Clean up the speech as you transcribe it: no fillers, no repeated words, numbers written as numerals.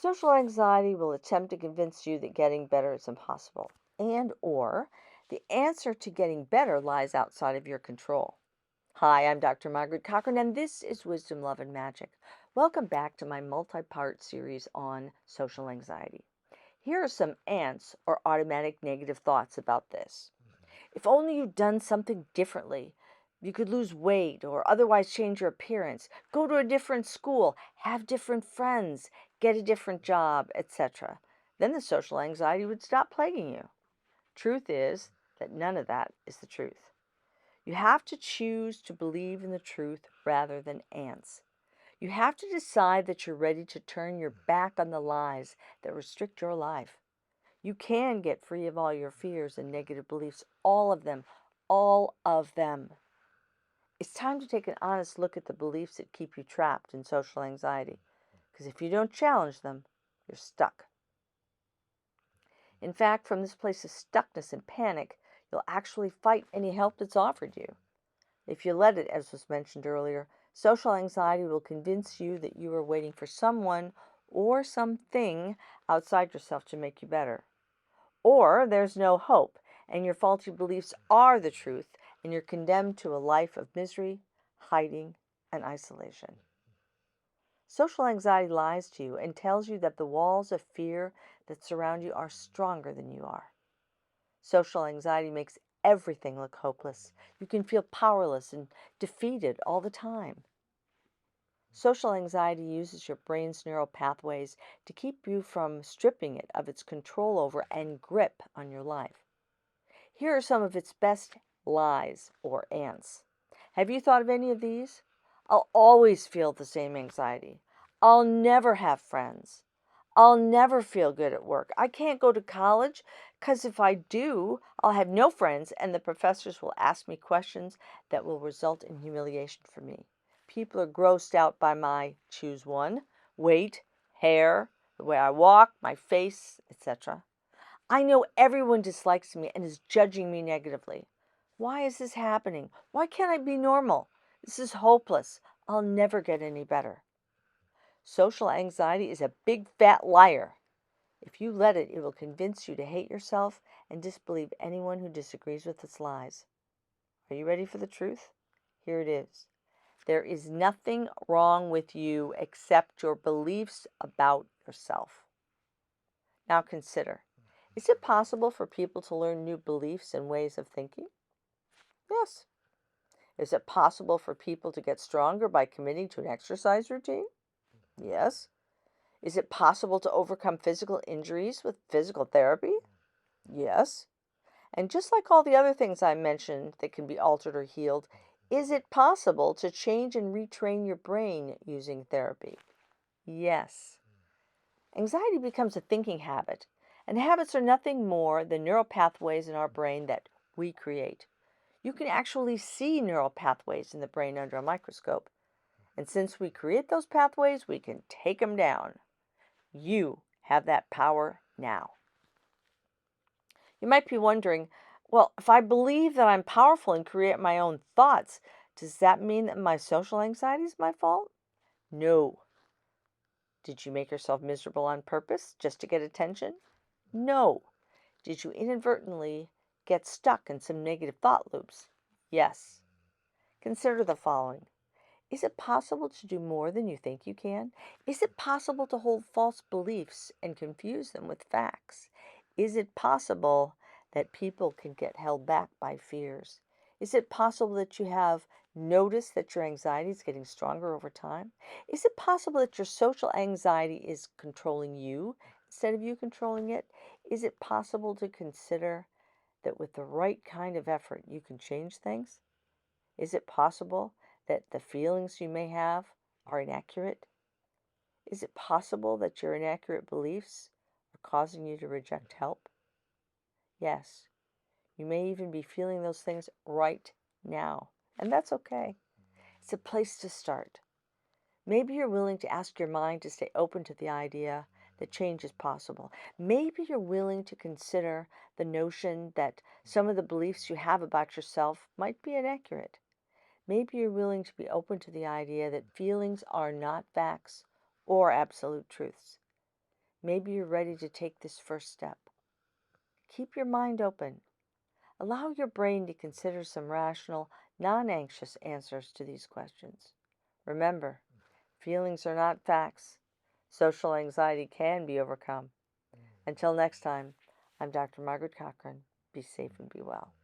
Social anxiety will attempt to convince you that getting better is impossible and or the answer to getting better lies outside of your control. Hi, I'm Dr. Margaret Cochran and this is Wisdom, Love and Magic. Welcome back to my multi-part series on social anxiety. Here are some ants or automatic negative thoughts about this. If only you'd done something differently. You could lose weight or otherwise change your appearance, go to a different school, have different friends, get a different job, etc. Then the social anxiety would stop plaguing you. Truth is that none of that is the truth. You have to choose to believe in the truth rather than ants. You have to decide that you're ready to turn your back on the lies that restrict your life. You can get free of all your fears and negative beliefs, all of them, all of them. It's time to take an honest look at the beliefs that keep you trapped in social anxiety, because if you don't challenge them, you're stuck. In fact, from this place of stuckness and panic, you'll actually fight any help that's offered you. If you let it, as was mentioned earlier, social anxiety will convince you that you are waiting for someone or something outside yourself to make you better. Or there's no hope, and your faulty beliefs are the truth, and you're condemned to a life of misery, hiding, and isolation. Social anxiety lies to you and tells you that the walls of fear that surround you are stronger than you are. Social anxiety makes everything look hopeless. You can feel powerless and defeated all the time. Social anxiety uses your brain's neural pathways to keep you from stripping it of its control over and grip on your life. Here are some of its best lies or ants. Have you thought of any of these? I'll always feel the same anxiety. I'll never have friends. I'll never feel good at work. I can't go to college because if I do, I'll have no friends and the professors will ask me questions that will result in humiliation for me. People are grossed out by my, choose one, weight, hair, the way I walk, my face, etc. I know everyone dislikes me and is judging me negatively. Why is this happening? Why can't I be normal? This is hopeless. I'll never get any better. Social anxiety is a big fat liar. If you let it, it will convince you to hate yourself and disbelieve anyone who disagrees with its lies. Are you ready for the truth? Here it is. There is nothing wrong with you except your beliefs about yourself. Now consider. Is it possible for people to learn new beliefs and ways of thinking? Yes. Is it possible for people to get stronger by committing to an exercise routine? Yes. Is it possible to overcome physical injuries with physical therapy? Yes. And just like all the other things I mentioned that can be altered or healed, is it possible to change and retrain your brain using therapy? Yes. Anxiety becomes a thinking habit, and habits are nothing more than neural pathways in our brain that we create. You can actually see neural pathways in the brain under a microscope. And since we create those pathways, we can take them down. You have that power now. You might be wondering, well, if I believe that I'm powerful and create my own thoughts, does that mean that my social anxiety is my fault? No. Did you make yourself miserable on purpose just to get attention? No. Did you inadvertently get stuck in some negative thought loops? Yes. Consider the following. Is it possible to do more than you think you can? Is it possible to hold false beliefs and confuse them with facts? Is it possible that people can get held back by fears? Is it possible that you have noticed that your anxiety is getting stronger over time? Is it possible that your social anxiety is controlling you instead of you controlling it? Is it possible to consider that with the right kind of effort you can change things? Is it possible that the feelings you may have are inaccurate? Is it possible that your inaccurate beliefs are causing you to reject help? Yes, you may even be feeling those things right now, and that's okay. It's a place to start. Maybe you're willing to ask your mind to stay open to the idea that change is possible. Maybe you're willing to consider the notion that some of the beliefs you have about yourself might be inaccurate. Maybe you're willing to be open to the idea that feelings are not facts or absolute truths. Maybe you're ready to take this first step. Keep your mind open. Allow your brain to consider some rational, non anxious answers to these questions. Remember, feelings are not facts. Social anxiety can be overcome. Until next time, I'm Dr. Margaret Cochran. Be safe and be well.